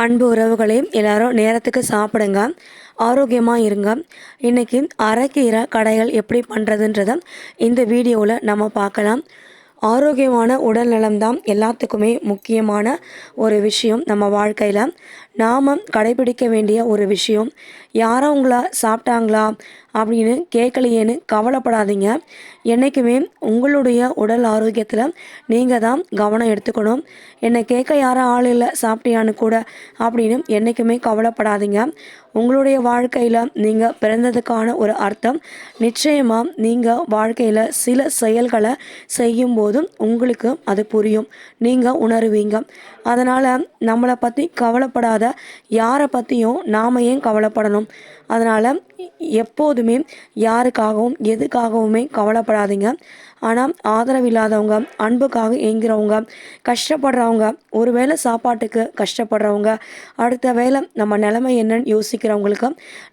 அன்பு உறவுகளே, எல்லாரும் நேரத்துக்கு சாப்பிடுங்க, ஆரோக்கியமாக இருங்க. இன்றைக்கி அரைக்கீரை கடைகள் எப்படி பண்ணுறதுன்றத இந்த வீடியோவில் நம்ம பார்க்கலாம். ஆரோக்கியமான உடல் நலம்தான் எல்லாத்துக்குமே முக்கியமான ஒரு விஷயம் நம்ம வாழ்க்கையில். நாம் கடைபிடிக்க வேண்டிய ஒரு விஷயம். யாரவங்களா சாப்பிட்டாங்களா அப்படின்னு கேட்கலையேன்னு கவலைப்படாதீங்க. என்றைக்குமே உங்களுடைய உடல் ஆரோக்கியத்தில் நீங்கள் தான் கவனம் எடுத்துக்கணும். என்னை கேட்க யாரும் ஆள் இல்லை சாப்பிட்டியான்னு கூட அப்படின்னு என்றைக்குமே கவலைப்படாதீங்க. உங்களுடைய வாழ்க்கையில் நீங்கள் பிறந்ததுக்கான ஒரு அர்த்தம். நிச்சயமாக நீங்கள் வாழ்க்கையில் சில செயல்களை செய்யும்போதும் உங்களுக்கு அது புரியும், நீங்கள் உணருவீங்க. அதனால் நம்மளை பற்றி கவலைப்படாத யாரை பற்றியும் நாம் ஏன் கவலைப்படணும்? அதனால் எப்போதுமே யாருக்காகவும் எதுக்காகவுமே கவலைப்படாதீங்க. ஆனால் ஆதரவு இல்லாதவங்க, அன்புக்காக ஏங்குறவங்க, கஷ்டப்படுறவங்க, ஒரு வேளை சாப்பாட்டுக்கு கஷ்டப்படுறவங்க, அடுத்த வேளை நம்ம நிலைமை என்னன்னு யோசிக்கிறவங்களுக்கு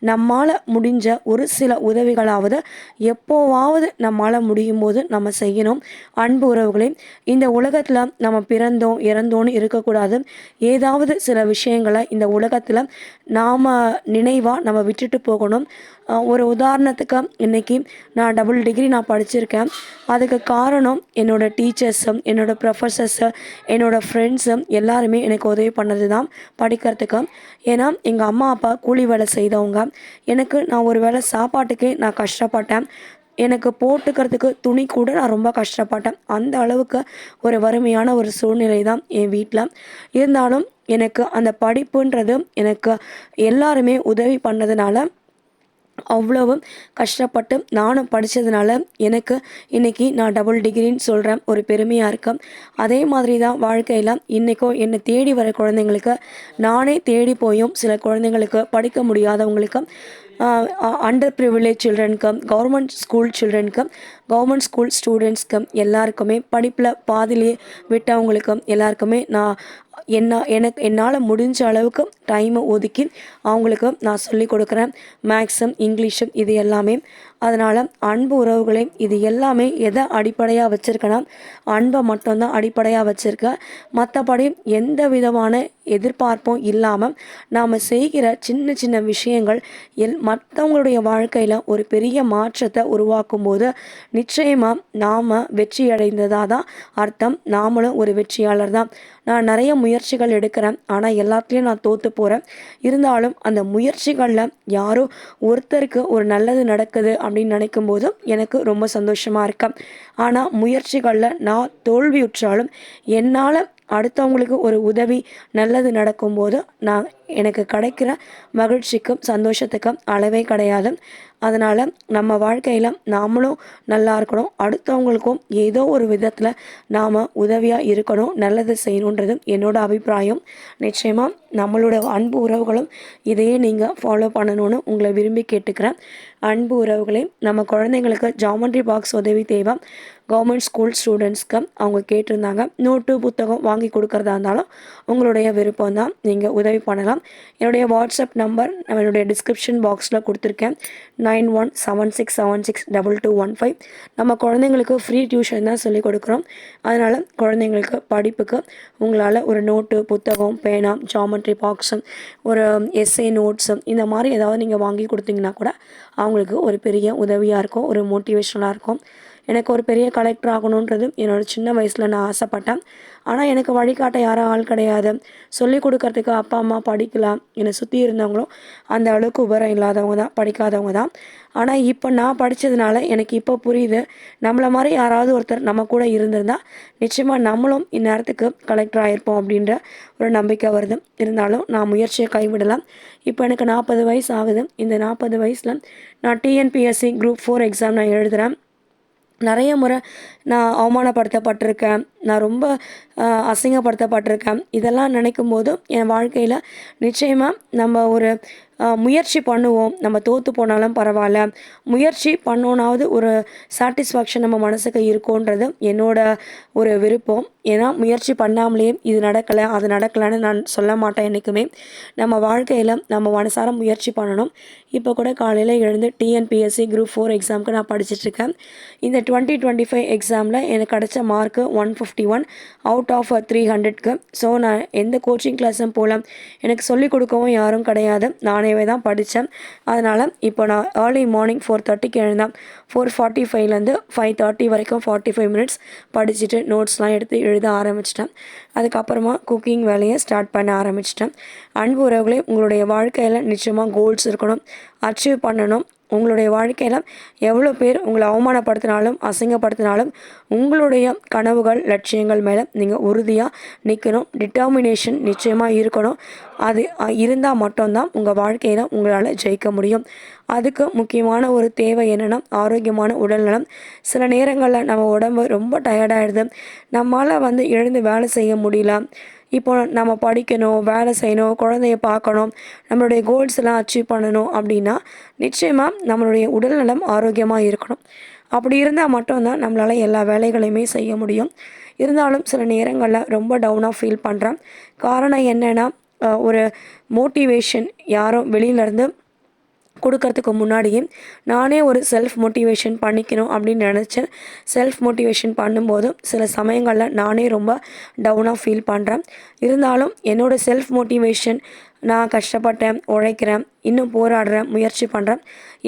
நம்மால் முடிஞ்ச ஒரு சில உதவிகளாவது எப்போவாவது நம்மால் முடியும் போது நம்ம செய்யணும். அன்பு உறவுகளே, இந்த உலகத்தில் நம்ம பிறந்தோம் இறந்தோன்னு இருக்கக்கூடாது. ஏதாவது சில விஷயங்களை இந்த உலகத்தில் நாம் நினைவாக நம்ம விட்டுட்டு போகணும். ஒரு உதாரணத்துக்கு இன்றைக்கி நான் டபுள் டிகிரி நான் படிச்சிருக்கேன். அதுக்கு காரணம் என்னோடய டீச்சர்ஸும், என்னோடய ப்ரொஃபஸர்ஸு, என்னோடய ஃப்ரெண்ட்ஸும் எல்லாருமே எனக்கு உதவி பண்ணது தான் படிக்கிறதுக்கு. ஏன்னா எங்கள் அம்மா அப்பா கூலி வேலை செய்தவங்க. எனக்கு நான் ஒரு வேளை சாப்பாட்டுக்கே நான் கஷ்டப்பட்டேன். எனக்கு போட்டுக்கிறதுக்கு துணி கூட நான் ரொம்ப கஷ்டப்பட்டேன். அந்த அளவுக்கு ஒரு வறுமையான ஒரு சூழ்நிலை தான் என் வீட்டில். இருந்தாலும் எனக்கு அந்த படிப்புன்றது எனக்கு எல்லாருமே உதவி பண்ணதுனால, அவ்வளவும் கஷ்டப்பட்டு நானும் படித்ததுனால எனக்கு இன்றைக்கி நான் டபுள் டிகிரின்னு சொல்கிறேன், ஒரு பெருமையாக இருக்கேன். அதே மாதிரி தான் வாழ்க்கையில் இன்றைக்கும் என்னை தேடி வர குழந்தைங்களுக்கு, நானே தேடி போயும் சில குழந்தைங்களுக்கு படிக்க முடியாதவங்களுக்கு, அண்டர் ப்ரிவிலேஜ் சில்ட்ரனுக்கு, கவர்மெண்ட் ஸ்கூல் சில்ட்ரனுக்கு, கவர்மெண்ட் ஸ்கூல் ஸ்டூடெண்ட்ஸ்க்கு எல்லாருக்குமே படிப்பில் பாதிலே விட்டவங்களுக்கு எல்லாருக்குமே நான் என்னால் முடிஞ்ச அளவுக்கு டைமை ஒதுக்கி அவங்களுக்கு நான் சொல்லி கொடுக்குறேன். மேக்ஸும் இங்கிலீஷும் இது எல்லாமே. அதனால் அன்பு உறவுகளே, இது எல்லாமே எதை அடிப்படையாக வச்சுருக்கேன்னா அன்பை மட்டும்தான் அடிப்படையாக வச்சுருக்கேன். மற்றபடி எந்த விதமான எதிர்பார்ப்பும் இல்லாமல் நாம் செய்கிற சின்ன சின்ன விஷயங்கள் மற்றவங்களுடைய வாழ்க்கையில் ஒரு பெரிய மாற்றத்தை உருவாக்கும் போது நிச்சயமாக நாம் வெற்றி அடைந்ததாக தான் அர்த்தம். நாமளும் ஒரு வெற்றியாளர் தான். நான் நிறைய முயற்சிகள் எடுக்கிறேன், ஆனால் எல்லாத்துலேயும் நான் தோற்று போகிறேன். இருந்தாலும் அந்த முயற்சிகளில் யாரோ ஒருத்தருக்கு ஒரு நல்லது நடக்குது அப்படின்னு நினைக்கும் போது எனக்கு ரொம்ப சந்தோஷமாக இருக்கேன். ஆனால் முயற்சிகளில் நான் தோல்வியுற்றாலும் என்னால் அடுத்தவங்களுக்கு ஒரு உதவி நல்லது நடக்கும்போது எனக்கு கிடைக்கிற மகிழ்ச்சிக்கும் சந்தோஷத்துக்கும் அளவே கிடையாது. அதனால் நம்ம வாழ்க்கையில் நாமளும் நல்லா இருக்கணும், அடுத்தவங்களுக்கும் ஏதோ ஒரு விதத்தில் நாம் உதவியாக இருக்கணும், நல்லது செய்யணுன்றது என்னோடய அபிப்பிராயம். நிச்சயமாக நம்மளோட அன்பு உறவுகளும் இதையே நீங்கள் ஃபாலோ பண்ணணும்னு உங்களை விரும்பி கேட்டுக்கிறேன். அன்பு உறவுகளே, நம்ம குழந்தைங்களுக்கு ஜாமெண்ட்ரி பாக்ஸ் உதவி தேவை. கவர்மெண்ட் ஸ்கூல் ஸ்டூடெண்ட்ஸ்க்கு அவங்க கேட்டிருந்தாங்க. நோட்டு புத்தகம் வாங்கி கொடுக்குறதா இருந்தாலும் உங்களுடைய விருப்பம் தான், நீங்கள் உதவி பண்ணலாம். என்னுடைய வாட்ஸ்அப் நம்பர் என்னுடைய டிஸ்கிரிப்ஷன் பாக்ஸில் கொடுத்துருக்கேன். 9176762215. நம்ம குழந்தைங்களுக்கு ஃப்ரீ டியூஷன் தான் சொல்லிக் கொடுக்குறோம். அதனால் குழந்தைங்களுக்கு படிப்புக்கு உங்களால் ஒரு நோட்டு புத்தகம், பேனா, ஜாமெண்ட்ரி பாக்ஸும், ஒரு எஸ்ஏ நோட்ஸும் இந்த மாதிரி ஏதாவது நீங்கள் வாங்கி கொடுத்தீங்கன்னா கூட அவங்களுக்கு ஒரு பெரிய உதவியாக இருக்கும், ஒரு மோட்டிவேஷனாக இருக்கும். எனக்கு ஒரு பெரிய கலெக்டர் ஆகணுன்றது என்னோடய சின்ன வயசில் நான் ஆசைப்பட்டேன். ஆனால் எனக்கு வழிகாட்ட யாரும் ஆள் கிடையாது. சொல்லிக் கொடுக்கறதுக்கு அப்பா அம்மா படிக்கலாம். என்னை சுற்றி இருந்தவங்களும் அந்த அளவுக்கு உபரம் இல்லாதவங்க தான், படிக்காதவங்க தான். ஆனால் இப்போ நான் படித்ததுனால எனக்கு இப்போ புரியுது, நம்மளை மாதிரி யாராவது ஒருத்தர் நம்ம கூட இருந்திருந்தால் நிச்சயமாக நம்மளும் இந்நேரத்துக்கு கலெக்டர் ஆகிருப்போம் அப்படின்ற ஒரு நம்பிக்கை வருது. இருந்தாலும் நான் முயற்சியை கைவிடலாம். இப்போ எனக்கு 40 வயசு ஆகுது. இந்த 40 வயசில் நான் டிஎன்பிஎஸ்சி குரூப் 4 எக்ஸாம் நான் எழுதுகிறேன். நிறைய முறை நான் அவமானப்படுத்தப்பட்டிருக்கேன், நான் ரொம்ப அசிங்கப்படுத்தப்பட்டிருக்கேன். இதெல்லாம் நினைக்கும் போதும் என் வாழ்க்கையில் நிச்சயமாக நம்ம ஒரு முயற்சி பண்ணுவோம். நம்ம தோற்று போனாலும் பரவாயில்ல, முயற்சி பண்ணோன்னாவது ஒரு சாட்டிஸ்ஃபேக்ஷன் நம்ம மனசுக்கு இருக்கும்ன்றது என்னோட ஒரு விருப்பம். ஏன்னா முயற்சி பண்ணாமலேயே இது நடக்கலை அது நடக்கலைன்னு நான் சொல்ல மாட்டேன் என்றைக்குமே. நம்ம வாழ்க்கையில் நம்ம மனசார முயற்சி பண்ணணும். இப்போ கூட காலையில் எழுந்து டிஎன்பிஎஸ்சி குரூப் 4 எக்ஸாமுக்கு நான் படிச்சிட்ருக்கேன். இந்த 2025 எக்ஸாமில் எனக்கு கிடைச்ச மார்க்கு 151 அவுட் அவுட் ஆஃப் 300க்கு. ஸோ நான் எந்த கோச்சிங் கிளாஸும் போகல, எனக்கு சொல்லிக் கொடுக்கவும் யாரும் கிடையாது, நானேவே தான் படித்தேன். அதனால் இப்போ நான் ஏர்லி மார்னிங் 4:30க்கு எழுந்தேன். 4:45லேருந்து 5:30 வரைக்கும் 45 மினிட்ஸ் படிச்சுட்டு நோட்ஸ்லாம் எடுத்து எழுத ஆரம்பிச்சிட்டேன். அதுக்கப்புறமா குக்கிங் வேலையை ஸ்டார்ட் பண்ண ஆரம்பிச்சிட்டேன். அன்பு உறவுகளே, உங்களுடைய வாழ்க்கையில் நிச்சயமாக கோல்ஸ் இருக்கணும், அச்சீவ் பண்ணணும். உங்களுடைய வாழ்க்கையில் எவ்வளோ பேர் உங்களை அவமானப்படுத்தினாலும் அசிங்கப்படுத்தினாலும் உங்களுடைய கனவுகள் லட்சியங்கள் மேலே நீங்கள் உறுதியாக நிற்கணும். டிட்டர்மினேஷன் நிச்சயமாக இருக்கணும். அது இருந்தால் மட்டும்தான் உங்கள் வாழ்க்கையில் உங்களால் ஜெயிக்க முடியும். அதுக்கு முக்கியமான ஒரு தேவை என்னென்னா ஆரோக்கியமான உடல்நலம். சில நேரங்களில் நம்ம உடம்பு ரொம்ப டயர்டாகிடுது, நம்மளால் எழுந்து வேலை செய்ய முடியல. இப்போ நம்ம படிக்கணும், வேலை செய்யணும், குழந்தைய பார்க்கணும், நம்மளுடைய கோல்ஸ் எல்லாம் அச்சீவ் பண்ணணும் அப்படின்னா நிச்சயமாக நம்மளுடைய உடல்நலம் ஆரோக்கியமாக இருக்கணும். அப்படி இருந்தால் மட்டும்தான் நம்மளால் எல்லா வேலைகளையுமே செய்ய முடியும். இருந்தாலும் சில நேரங்களில் ரொம்ப டவுனாக ஃபீல் பண்ணுறேன். காரணம் என்னென்னா, ஒரு மோட்டிவேஷன் யாரும் வெளியிலேருந்து கொடுக்கறதுக்கு முன்னாடியே நானே ஒரு செல்ஃப் மோட்டிவேஷன் பண்ணிக்கணும் அப்படின்னு நினச்சேன். செல்ஃப் மோட்டிவேஷன் பண்ணும்போது சில சமயங்களில் நானே ரொம்ப டவுனாக ஃபீல் பண்ணுறேன். இருந்தாலும் என்னோடய செல்ஃப் மோட்டிவேஷன், நான் கஷ்டப்பட்டேன், உழைக்கிறேன், இன்னும் போராடுறேன், முயற்சி பண்ணுறேன்,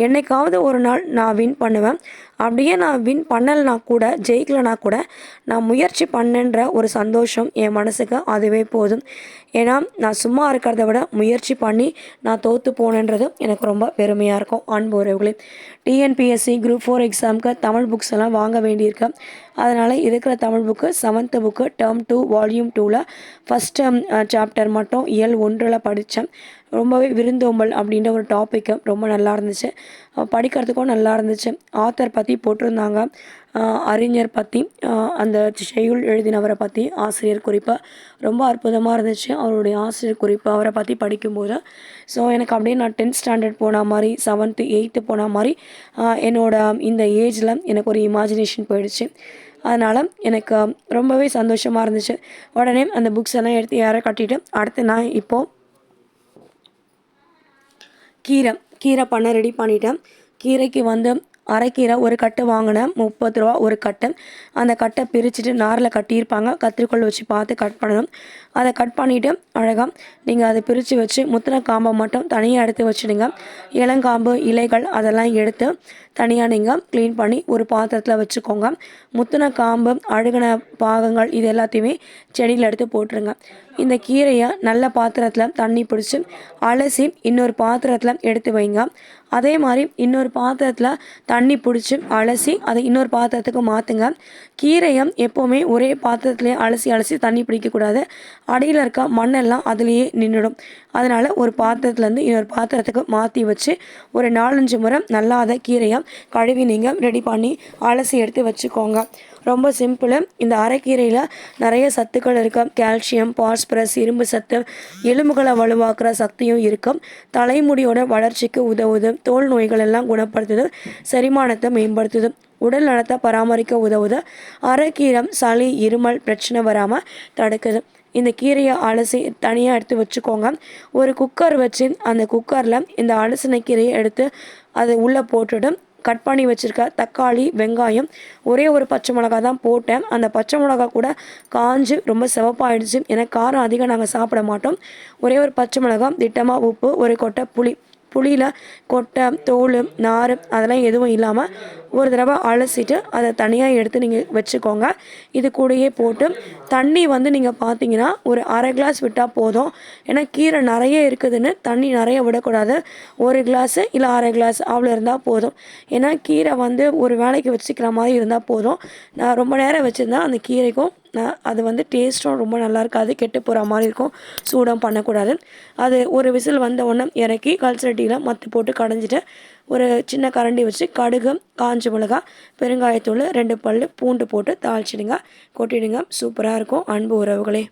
என்னைக்காவது ஒரு நாள் நான் வின் பண்ணுவேன். அப்படியே நான் வின் பண்ணலைனா கூட, ஜெயிக்கலைனா கூட, நான் முயற்சி பண்ணேன்ற ஒரு சந்தோஷம் என் மனசுக்கு அதுவே போதும். ஏன்னா நான் சும்மா இருக்கிறத விட முயற்சி பண்ணி நான் தோற்று போனேன்றது எனக்கு ரொம்ப பெருமையாக இருக்கும். அன்பு உறவுகளே, டிஎன்பிஎஸ்சி குரூப் 4 எக்ஸாமுக்கு தமிழ் புக்ஸ் எல்லாம் வாங்க வேண்டியிருக்கு. அதனால் இருக்கிற Tamil book 7th book term 2 volume 2ல் ஃபஸ்ட்டு சாப்டர் மட்டும் இயல் 1ல் படித்தேன். ரொம்பவே விருந்தோம்பல் அப்படின்ற ஒரு டாப்பிக்கு ரொம்ப நல்லா இருந்துச்சு, படிக்கிறதுக்கும் நல்லா இருந்துச்சு. ஆத்தர் பற்றி போட்டிருந்தாங்க, அறிஞர் பற்றி, அந்த செய்யுள் எழுதினவரை பற்றி ஆசிரியர் குறிப்பு ரொம்ப அற்புதமாக இருந்துச்சு. அவருடைய ஆசிரியர் குறிப்பு அவரை பற்றி படிக்கும்போது ஸோ எனக்கு அப்படியே நான் 10th ஸ்டாண்டர்ட் போன மாதிரி, 7th 8th போன மாதிரி என்னோட இந்த ஏஜில் எனக்கு ஒரு இமேஜினேஷன் போயிடுச்சு. அதனால் எனக்கு ரொம்பவே சந்தோஷமாக இருந்துச்சு. உடனே அந்த புக்ஸ் எல்லாம் எடுத்து யாரை கட்டிட்டு அடுத்து நான் இப்போது கீரை பண்ண ரெடி பண்ணிட்டேன். கீரைக்கு அரைக்கீரை ஒரு கட்டு வாங்கினேன், 30 ரூபா ஒரு கட்டு. அந்த கட்டை பிரிச்சுட்டு நாரில் கட்டியிருப்பாங்க, கத்திரிக்கோல் வச்சு பார்த்து கட் பண்ணணும். அதை கட் பண்ணிவிட்டு அழகாக நீங்கள் அதை பிரித்து வச்சு முத்தின காம்பை மட்டும் தனியாக எடுத்து வச்சுடுங்க. இளங்காம்பு இலைகள் அதெல்லாம் எடுத்து தனியாக நீங்கள் க்ளீன் பண்ணி ஒரு பாத்திரத்தில் வச்சுக்கோங்க. முத்தின காம்பு அழுகின பாகங்கள் இது எல்லாத்தையுமே செடியில் எடுத்து போட்டுருங்க. இந்த கீரையை நல்ல பாத்திரத்தில் தண்ணி பிடிச்சி அலசி இன்னொரு பாத்திரத்தில் எடுத்து வைங்க. அதே மாதிரி இன்னொரு பாத்திரத்தில் தண்ணி பிடிச்சி அலசி அதை இன்னொரு பாத்திரத்துக்கு மாற்றுங்க. கீரையை எப்போவுமே ஒரே பாத்திரத்துலேயே அலசி தண்ணி பிடிக்கக்கூடாது, அடியில் இருக்க மண்ணெல்லாம் அதுலேயே நின்றுடும். அதனால் ஒரு பாத்திரத்துலேருந்து இன்னொரு பாத்திரத்துக்கு மாற்றி வச்சு ஒரு 4-5 முறை நல்லா அதை கீரையை கழுவி நீங்கள் ரெடி பண்ணி அலசி எடுத்து வச்சுக்கோங்க. ரொம்ப சிம்பிள். இந்த அரைக்கீரையில் நிறைய சத்துக்கள் இருக்குது. கால்சியம், பாஸ்பரஸ், இரும்பு சத்து, எலும்புகளை வலுவாக்குற சக்தியும் இருக்கும். தலைமுடியோட வளர்ச்சிக்கு உதவுது, தோல் நோய்கள் எல்லாம் குணப்படுத்துது, செரிமானத்தை மேம்படுத்துது, உடல் நலத்தை பராமரிக்க உதவுது. அரைக்கீரை சளி இருமல் பிரச்சனை வராமல் தடுக்குது. இந்த கீரையை அலசி தனியாக எடுத்து வச்சுக்கோங்க. ஒரு குக்கர் வச்சு அந்த குக்கரில் இந்த அலசின கீரையை எடுத்து அதை உள்ளே போட்டுட்டு கட் பண்ணி வச்சுருக்க தக்காளி, வெங்காயம், ஒரே ஒரு பச்சை மிளகா தான் போட்டேன். அந்த பச்சை மிளகா கூட காஞ்சு ரொம்ப சிவப்பாயிடுச்சு. எனக்கு காரம் அதிகம் நாங்கள் சாப்பிட மாட்டோம். ஒரே ஒரு பச்சை மிளகா, திட்டமாக உப்பு, ஒரு கொட்டை புளியில் கொட்டை, தோல், நார் அதெல்லாம் எதுவும் இல்லாமல் ஒரு தடவை அலசிட்டு அதை தனியாக எடுத்து நீங்கள் வச்சுக்கோங்க. இது கூடயே போட்டு தண்ணி நீங்கள் பார்த்தீங்கன்னா ஒரு அரை கிளாஸ் விட்டால் போதும். ஏன்னா கீரை நிறைய இருக்குதுன்னு தண்ணி நிறைய விடக்கூடாது. 1 கிளாஸு இல்லை அரை கிளாஸ் அவ்வளோ இருந்தால் போதும். ஏன்னா கீரை ஒரு வேலைக்கு வச்சுக்கிற மாதிரி இருந்தால் போதும். நான் ரொம்ப நேரம் வச்சுருந்தா அந்த கீரைக்கும் அது டேஸ்ட்டும் ரொம்ப நல்லா இருக்காது, கெட்டு போகிற மாதிரி இருக்கும். சூடம் பண்ணக்கூடாது. அது ஒரு விசில் வந்த உடனே இறக்கி கல்சட்டியில் மத்து போட்டு கடைஞ்சிட்டு ஒரு சின்ன கரண்டி வச்சு கடுகு, காஞ்ச மிளகா, பெருங்காயத்தூள், 2 பல் பூண்டு போட்டு தாளிச்சிடுங்க, கொட்டிடுங்க. சூப்பராக இருக்கும் அன்பு உறவுகளே.